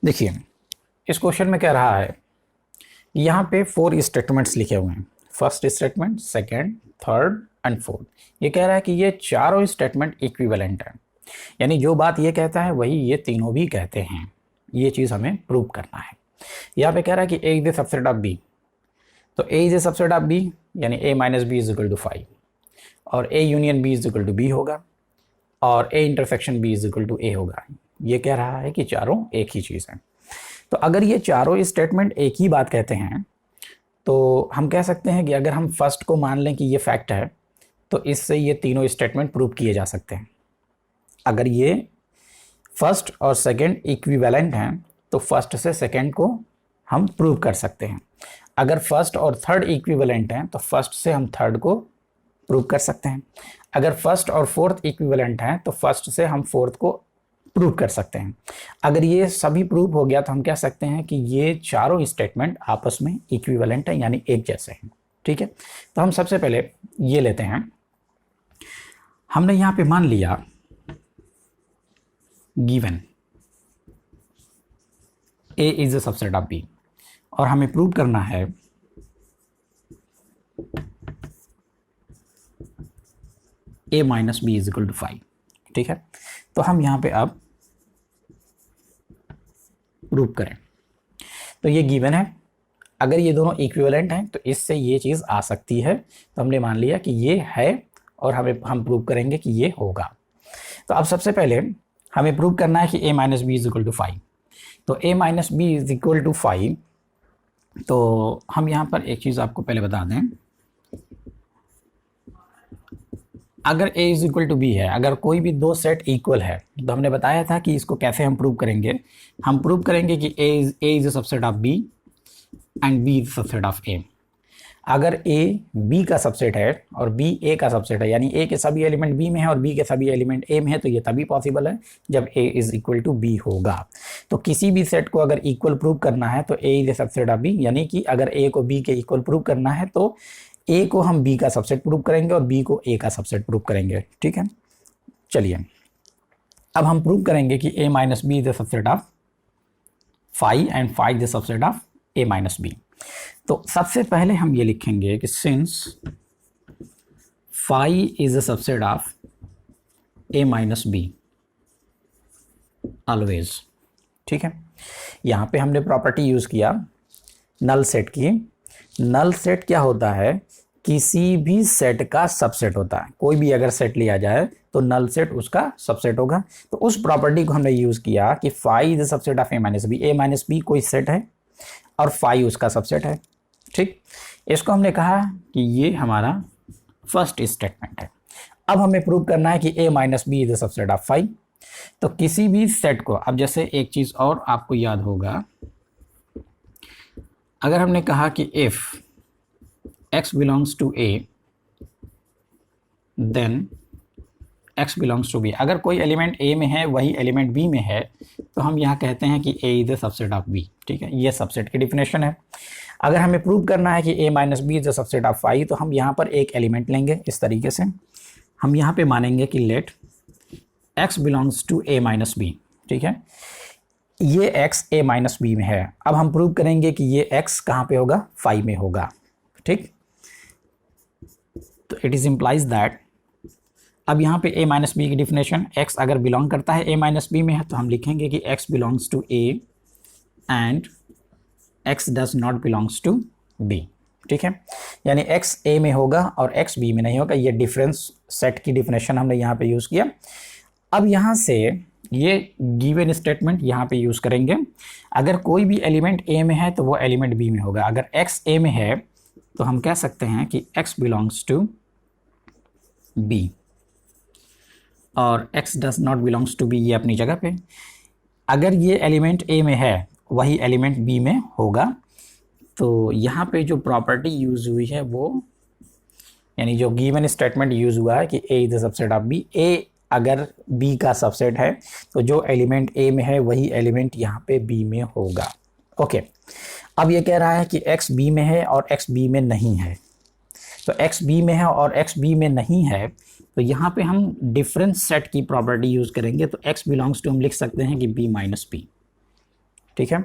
देखिए, इस क्वेश्चन में कह रहा है कि यहाँ पे 4 स्टेटमेंट्स लिखे हुए हैं। First statement, second, third and fourth. ये कह रहा है कि ये चारों स्टेटमेंट इक्विवेलेंट है, यानी जो बात ये कहता है वही ये तीनों भी कहते हैं। ये चीज़ हमें प्रूव करना है। यहाँ पे कह रहा है कि A is the subset of B, तो A is the subset of B यानी a minus B is equal to 5 और a union b is equal to B होगा और a intersection b is equal to a होगा। ये कह रहा है कि चारों एक ही चीज़ है। तो अगर ये चारों स्टेटमेंट एक ही बात कहते हैं तो हम कह सकते हैं कि अगर हम फर्स्ट को मान लें कि ये फैक्ट है तो इससे ये तीनों स्टेटमेंट प्रूव किए जा सकते हैं। अगर ये फर्स्ट और सेकंड इक्विवेलेंट हैं तो फर्स्ट से सेकंड को हम प्रूव कर सकते हैं। अगर फर्स्ट और थर्ड इक्विवेलेंट हैं तो फर्स्ट से हम थर्ड को प्रूव कर सकते हैं। अगर फर्स्ट और फोर्थ इक्विवेलेंट हैं तो फर्स्ट से हम फोर्थ को प्रूव कर सकते हैं। अगर ये सभी प्रूव हो गया तो हम कह सकते हैं कि ये चारों स्टेटमेंट आपस में इक्विवेलेंट हैं, यानी एक जैसे हैं। ठीक है, तो हम सबसे पहले ये लेते हैं। हमने यहां पे मान लिया given A is the subset of B और हमें प्रूव करना है a minus B is equal to 5। ठीक है, तो हम यहां पे अब प्रूव करें। तो ये गिवन है, अगर ये दोनों इक्विवेलेंट हैं तो इससे ये चीज़ आ सकती है। तो हमने मान लिया कि ये है और हम प्रूव करेंगे कि ये होगा। तो अब सबसे पहले हमें प्रूव करना है कि a minus B is equal to 5। तो a minus B is equal to 5, तो हम यहाँ पर एक चीज़ आपको पहले बता दें। अगर a is equal to B है, अगर कोई भी दो सेट इक्वल है तो हमने बताया था कि इसको कैसे हम प्रूव करेंगे। हम प्रूव करेंगे कि a is a subset of b and b is subset of a। अगर a b का सबसेट है और b a का सबसेट है, यानी a के सभी एलिमेंट b में है और b के सभी एलिमेंट a में है, तो ये तभी पॉसिबल है जब a is equal to b होगा। तो किसी भी सेट को अगर इक्वल प्रूव करना है तो a is a subset of b, यानी कि अगर a को b के इक्वल प्रूव करना है तो a को हम b का सबसेट प्रूव करेंगे और b को a का सबसेट प्रूव करेंगे। ठीक है, चलिए अब हम प्रूव करेंगे कि a minus B is the subset of 5 and 5 is the subset of a minus B. तो सबसे पहले हम ये लिखेंगे कि since 5 is the subset of a minus B always. ठीक है, यहां पे हमने प्रॉपर्टी यूज किया नल सेट की। नल सेट क्या होता है? किसी भी सेट का सबसेट होता है। कोई भी अगर सेट लिया जाए तो नल सेट उसका सबसेट होगा। तो उस प्रॉपर्टी को हमने यूज किया कि 5 is the subset of a minus B. a minus B कोई सेट है और 5 उसका सबसेट है। ठीक, इसको हमने कहा कि ये हमारा फर्स्ट स्टेटमेंट है। अब हमें प्रूव करना है कि a minus B is the subset of 5। तो किसी भी सेट को, अब जैसे एक चीज और आपको याद होगा, अगर हमने कहा कि if x belongs to a then x belongs to b, अगर कोई एलिमेंट a में है वही एलिमेंट b में है तो हम यहाँ कहते हैं कि a is the subset of b। ठीक है, ये सबसेट की डिफिनेशन है। अगर हमें प्रूव करना है कि a minus B is the subset of 5 तो हम यहाँ पर एक एलिमेंट लेंगे। इस तरीके से हम यहाँ पे मानेंगे कि let x belongs to a minus B. ठीक है, ये x a माइनस बी में है। अब हम प्रूव करेंगे कि ये x कहाँ पे होगा? 5 में होगा। ठीक, तो इट इज इम्प्लाइज दैट, अब यहाँ पे a माइनस बी की डिफिनेशन, x अगर बिलोंग करता है a माइनस बी में है तो हम लिखेंगे कि x belongs to a and x does not belongs to b। ठीक है, यानी x a में होगा और x b में नहीं होगा। ये डिफरेंस सेट की डिफिनेशन हमने यहाँ पे यूज़ किया। अब यहाँ से ये गिवन स्टेटमेंट यहाँ पे यूज़ करेंगे। अगर कोई भी एलिमेंट a में है तो वो एलिमेंट b में होगा। अगर x a में है तो हम कह सकते हैं कि x बिलोंग्स टू b और x does not belongs to b, ये अपनी जगह पे। अगर ये एलिमेंट a में है वही एलिमेंट b में होगा। तो यहाँ पे जो प्रॉपर्टी यूज़ हुई है वो, यानी जो गिवन स्टेटमेंट यूज़ हुआ है कि a is the subset of b, a अगर b का सबसेट है तो जो एलिमेंट a में है वही एलिमेंट यहाँ पे b में होगा। ओके, अब ये कह रहा है कि x b में है और x b में नहीं है। तो x b में है और x b में नहीं है तो यहाँ पे हम डिफरेंस सेट की प्रॉपर्टी यूज़ करेंगे। तो x बिलोंग्स टू हम लिख सकते हैं कि b माइनस बी। ठीक है।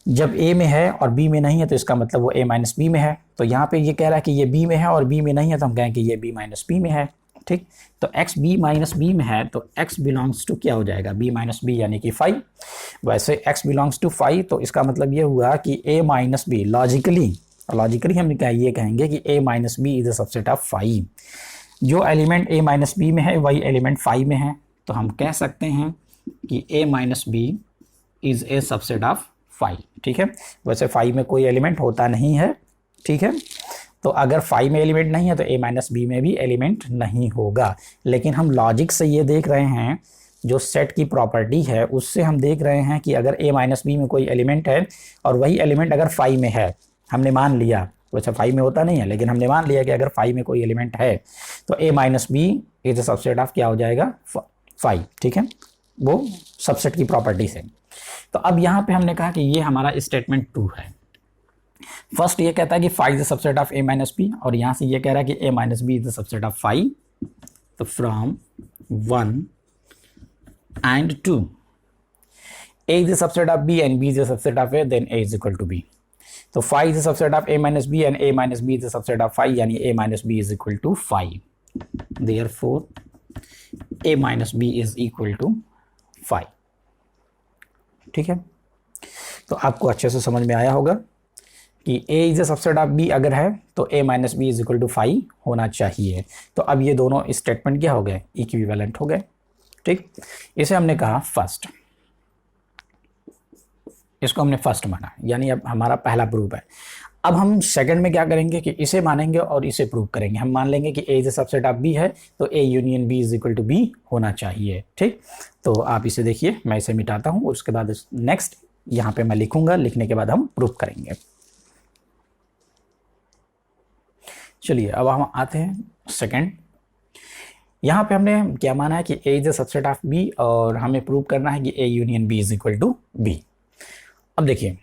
जब ए में है और बी में नहीं है तो इसका मतलब वो ए माइनस बी में है। तो यहाँ पे ये कह रहा है कि ये बी में है और बी में नहीं है, तो हम कहें कि ये बी माइनस बी में है। ठीक, तो एक्स बी माइनस बी में है तो एक्स बिलोंग्स टू क्या हो जाएगा, बी माइनस बी यानी कि 5। वैसे एक्स बिलोंग्स टू 5 तो इसका मतलब ये हुआ कि ए माइनस बी, लॉजिकली हम क्या ये कहेंगे कि A minus B is a subset of 5। जो एलिमेंट ए माइनस बी में है वही एलिमेंट 5 में है, तो हम कह सकते हैं कि A minus B is a subset of 5। ठीक है, वैसे 5 में कोई एलिमेंट होता नहीं है। ठीक है, तो अगर 5 में एलिमेंट नहीं है तो ए माइनस बी में भी एलिमेंट नहीं होगा। लेकिन हम लॉजिक से ये देख रहे हैं, जो सेट की प्रॉपर्टी है उससे हम देख रहे हैं कि अगर ए माइनस बी में कोई एलिमेंट है और वही एलिमेंट अगर 5 में है, हमने मान लिया, वैसे 5 में होता नहीं है लेकिन हमने मान लिया कि अगर 5 में कोई एलिमेंट है तो A minus B is a subset of क्या हो जाएगा, 5। ठीक है, वो सबसेट की प्रॉपर्टी से। तो अब यहाँ पे हमने कहा कि ये हमारा स्टेटमेंट 2 है। फर्स्ट ये कहता है कि 5 is the subset of A minus B, और यहाँ से ये कह रहा है कि A minus B is the subset of 5। तो from 1 and 2 a is the subset of b and b is the subset of a, then a is equal to b. तो 5 is the subset of a minus b and a minus b is the subset of 5, यानी a minus b is equal to 5. Therefore a minus b is equal to 5. ठीक है, तो आपको अच्छे से समझ में आया होगा कि a is the subset of b अगर है तो a minus b is equal to 5 होना चाहिए। तो अब ये दोनों स्टेटमेंट क्या हो गए, इक्विवेलेंट हो गए। ठीक, इसे हमने कहा फर्स्ट, इसको हमने फर्स्ट माना, यानी अब हमारा पहला प्रूफ है। अब हम सेकंड में क्या करेंगे कि इसे मानेंगे और इसे प्रूव करेंगे। हम मान लेंगे कि a is a subset of b है तो a union b is equal to b होना चाहिए। ठीक, तो आप इसे देखिए, मैं इसे मिटाता हूं, उसके बाद नेक्स्ट यहां पे मैं लिखूंगा, लिखने के बाद हम प्रूव करेंगे। चलिए अब हम आते हैं सेकंड। यहाँ पे हमने क्या माना है कि a is a subset of b और हमें प्रूव करना है कि a union b is equal to b। अब देखिए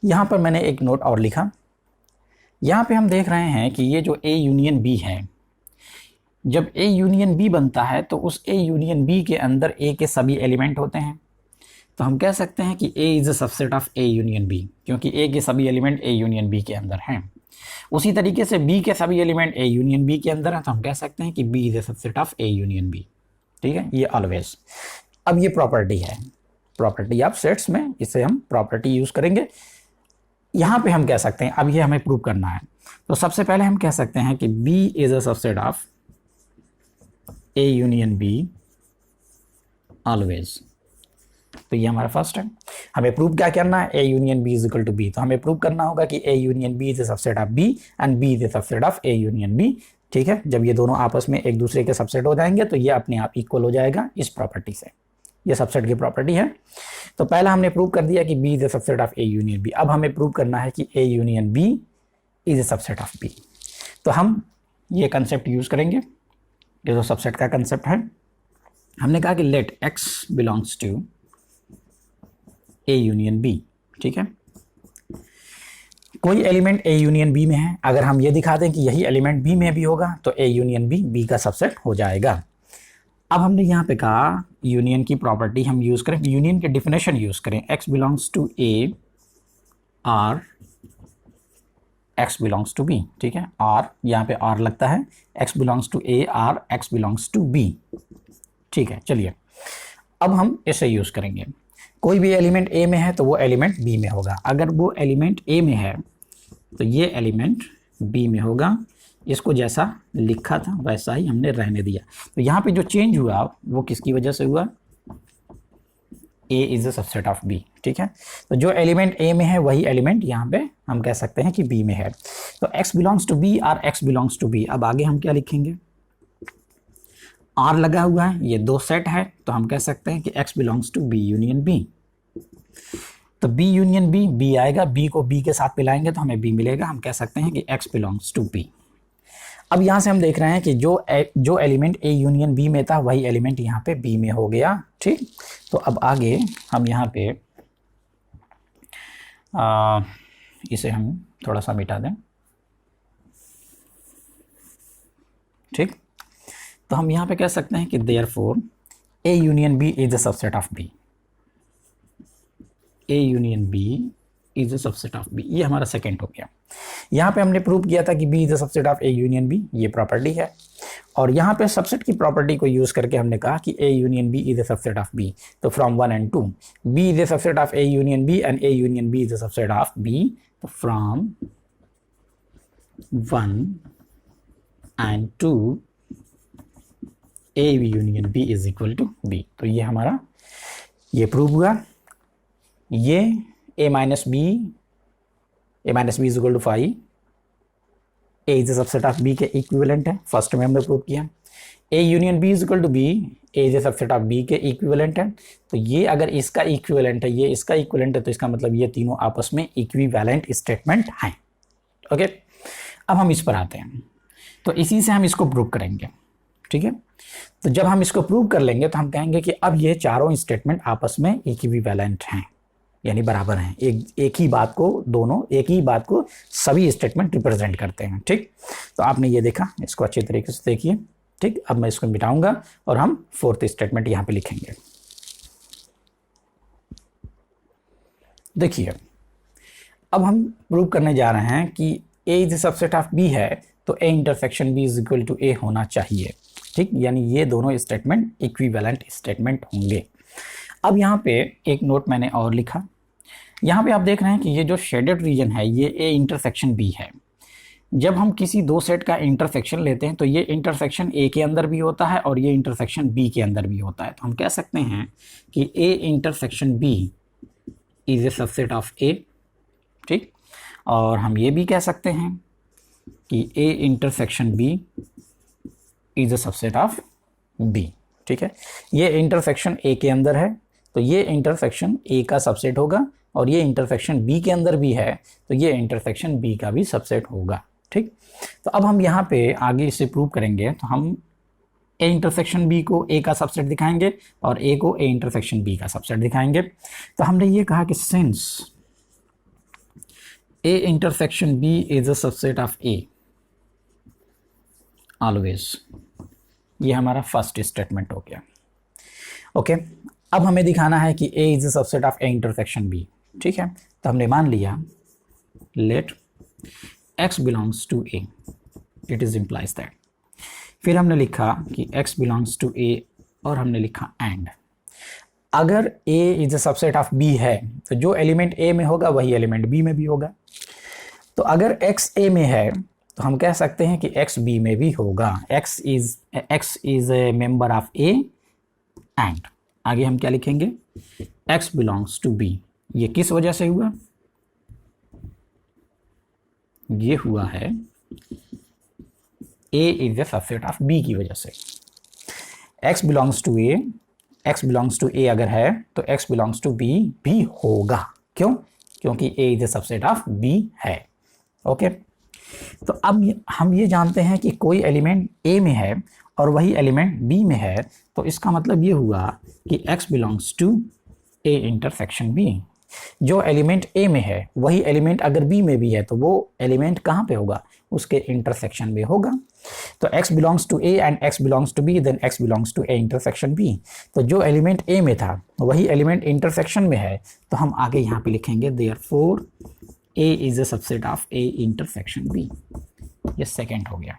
यहाँ पर मैंने एक नोट और लिखा। यहाँ पे हम देख रहे हैं कि ये जो a यूनियन b है, जब a यूनियन b बनता है तो उस a यूनियन b के अंदर a के सभी एलिमेंट होते हैं। तो हम कह सकते हैं कि a is a subset of a union b, क्योंकि a के सभी एलिमेंट a यूनियन b के अंदर हैं। उसी तरीके से b के सभी एलिमेंट a यूनियन b के अंदर हैं, तो हम कह सकते हैं कि b is a subset of a union b। ठीक है, ये ऑलवेज। अब ये प्रॉपर्टी है, प्रॉपर्टी ऑफ सेट्स में इसे हम प्रॉपर्टी यूज करेंगे। यहाँ पे हम कह सकते हैं, अब ये हमें प्रूव करना है, तो सबसे पहले हम कह सकते हैं कि b is a subset of a union b always. तो ये हमारा फर्स्ट है। हमें प्रूव क्या करना है, a union b is equal to b। तो हमें प्रूव करना होगा कि a union b is a subset of b and b is a subset of a union b। ठीक है, जब ये दोनों आपस में एक दूसरे के सबसेट हो जाएंगे तो ये अपने आप इक्वल हो जाएगा इस प्रॉपर्टी से। ये सबसेट की प्रॉपर्टी है। तो पहला हमने प्रूव कर दिया कि b is a subset of a union b। अब हमें प्रूव करना है कि a union b is a subset of b। तो हम ये कंसेप्ट यूज करेंगे, ये जो सबसेट का कंसेप्ट है। हमने कहा कि let x belongs to a union b। ठीक है, कोई एलिमेंट a यूनियन b में है, अगर हम ये दिखा दें कि यही एलिमेंट b में भी होगा तो a यूनियन b का सबसेट हो जाएगा। अब हमने यहाँ पे कहा यूनियन की प्रॉपर्टी हम यूज करें, यूनियन की डेफिनेशन यूज करें, x बिलोंग्स टू a और x बिलोंग्स टू b। ठीक है, और यहाँ पे और लगता है x बिलोंग्स टू a और x बिलोंग्स टू b। ठीक है, चलिए अब हम इसे यूज करेंगे। कोई भी एलिमेंट a में है तो वो एलिमेंट b में होगा। अगर वो एलिमेंट a में है तो ये एलिमेंट b में होगा। इसको जैसा लिखा था वैसा ही हमने रहने दिया। तो यहाँ पे जो चेंज हुआ वो किसकी वजह से हुआ, a is a subset of b। ठीक है, तो जो एलिमेंट a में है वही एलिमेंट यहाँ पे हम कह सकते हैं कि b में है। तो x बिलोंग्स टू b और x बिलोंग्स टू b। अब आगे हम क्या लिखेंगे, r लगा हुआ है, ये दो सेट है, तो हम कह सकते हैं कि x belongs to b union b। तो b यूनियन b, b आएगा, b को b के साथ मिलाएंगे तो हमें b मिलेगा। हम कह सकते हैं कि x बिलोंग्स टू b। अब यहाँ से हम देख रहे हैं कि जो एलिमेंट a यूनियन b में था वही एलिमेंट यहाँ पे b में हो गया। ठीक, तो अब आगे हम यहाँ पे इसे हम थोड़ा सा मिटा दें। ठीक, तो हम यहाँ पे कह सकते हैं कि therefore a union b is the subset of b। A union B is a subset of B, ये हमारा सेकंड हो गया। यहाँ पे हमने प्रूव किया था कि B is a subset of A union B, ये प्रॉपर्टी है। और यहाँ पे सबसेट की प्रॉपर्टी को यूज करके हमने कहा कि A union B is a subset of B. तो from 1 and 2 B is a subset of A union B and A union B is a subset of B. तो from 1 and 2 A union B is equal to B. तो ये हमारा ये prove हुआ। ये a minus B is equal to 5, A is a subset of B के equivalent है, first में हमने प्रूव किया। A union B is equal to B, A is a subset of B के इक्विवेलेंट है। तो ये अगर इसका इक्विवेलेंट है, ये इसका इक्विवेलेंट है, तो इसका मतलब ये तीनों आपस में इक्विवेलेंट स्टेटमेंट हैं। ओके, अब हम इस पर आते हैं। तो इसी से हम इसको प्रूव करेंगे, ठीक है। तो जब हम इसको प्रूव कर लेंगे तो हम कहेंगे कि अब ये चारों स्टेटमेंट आपस में इक्विवेलेंट हैं, यानी बराबर हैं। एक ही बात को सभी स्टेटमेंट रिप्रेजेंट करते हैं, ठीक। तो आपने ये देखा, इसको अच्छे तरीके से देखिए, ठीक। अब मैं इसको मिटाऊंगा और हम फोर्थ स्टेटमेंट यहां पे लिखेंगे। देखिए, अब हम प्रूव करने जा रहे हैं कि A is subset of B है, तो A intersection B is equal to A होना चाहिए, ठीक। यानी ये दोनों स्टेटमेंट इक्विवेलेंट स्टेटमेंट होंगे। अब यहाँ पे एक नोट मैंने और लिखा। यहाँ पे आप देख रहे हैं कि ये जो शेडेड रीजन है ये ए इंटरसेक्शन बी है। जब हम किसी दो सेट का इंटरसेक्शन लेते हैं तो ये इंटरसेक्शन ए के अंदर भी होता है और ये इंटरसेक्शन बी के अंदर भी होता है। तो हम कह सकते हैं कि A intersection B is a subset of A, ठीक। और हम ये भी कह सकते हैं कि A intersection B is a subset of B, ठीक है। ये इंटरसेक्शन ए के अंदर है तो ये इंटरसेक्शन ए का सबसेट होगा, और ये इंटरसेक्शन बी के अंदर भी है तो ये इंटरसेक्शन बी का भी सबसेट होगा, ठीक। तो अब हम यहाँ पे आगे इसे प्रूव करेंगे। तो हम ए इंटरसेक्शन बी को ए का सबसेट दिखाएंगे और ए को ए इंटरसेक्शन बी का सबसेट दिखाएंगे। तो हमने ये कहा कि since A intersection B is a subset of A always, ये हमारा फर्स्ट स्टेटमेंट हो गया। ओके, अब हमें दिखाना है कि A is a subset of A intersection B, ठीक है। तो हमने मान लिया let x belongs to A, it is implies that. फिर हमने लिखा कि x बिलोंग्स टू ए और हमने लिखा एंड। अगर a is a subset of b है तो जो एलिमेंट a में होगा वही एलिमेंट b में भी होगा। तो अगर x a में है तो हम कह सकते हैं कि x b में भी होगा। x is a member of a and आगे हम क्या लिखेंगे, x बिलोंग्स टू b। ये किस वजह से हुआ, ये हुआ है a is a subset of b की वजह से। x बिलोंग्स टू a अगर है तो x बिलोंग्स टू b भी होगा। क्यों? क्योंकि a is a subset of b है। ओके, तो अब हम ये जानते हैं कि कोई एलिमेंट a में है और वही एलिमेंट b में है, तो इसका मतलब ये हुआ कि x belongs to a intersection b। जो एलिमेंट a में है वही एलिमेंट अगर b में भी है तो वो एलिमेंट कहाँ पे होगा, उसके इंटरसेक्शन में होगा। तो x belongs to a and x belongs to b, then x belongs to a intersection b। तो जो एलिमेंट a में था वही एलिमेंट इंटरसेक्शन में है, तो हम आगे यहाँ पे लिखेंगे therefore a is a subset of a intersection b। ये सेकेंड हो गया।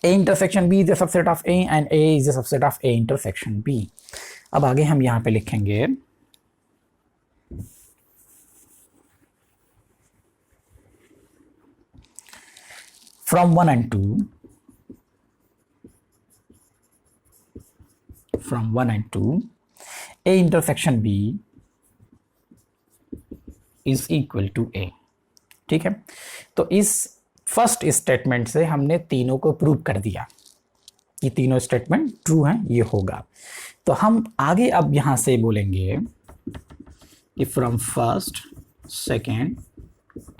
a intersection b is a subset of a and a is a subset of a intersection b। अब आगे हम यहाँ पे लिखेंगे from 1 and 2 a intersection b is equal to a। ठीक है, तो इस फर्स्ट स्टेटमेंट से हमने तीनों को प्रूव कर दिया कि तीनों स्टेटमेंट ट्रू हैं, ये होगा। तो हम आगे अब यहां से बोलेंगे कि from first, second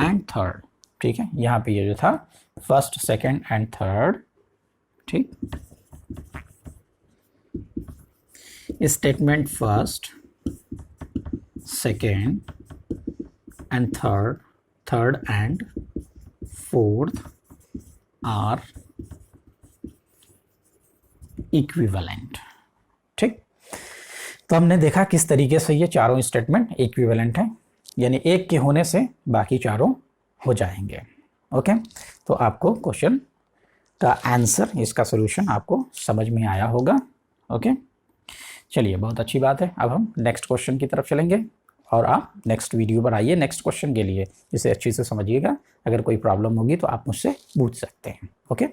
and third. ठीक है, यहां पे ये जो था फर्स्ट, सेकेंड एंड थर्ड, ठीक। Statement first, second and third and fourth are equivalent. ठीक, तो हमने देखा किस तरीके से ये चारों स्टेटमेंट इक्विवेलेंट हैं, यानी एक के होने से बाकी चारों हो जाएंगे। ओके, तो आपको क्वेश्चन का आंसर, इसका सॉल्यूशन आपको समझ में आया होगा। ओके, चलिए बहुत अच्छी बात है। अब हम नेक्स्ट क्वेश्चन की तरफ चलेंगे और आप नेक्स्ट वीडियो पर आइए नेक्स्ट क्वेश्चन के लिए, इसे अच्छी से समझिएगा। अगर कोई प्रॉब्लम होगी तो आप मुझसे पूछ सकते हैं। ओके।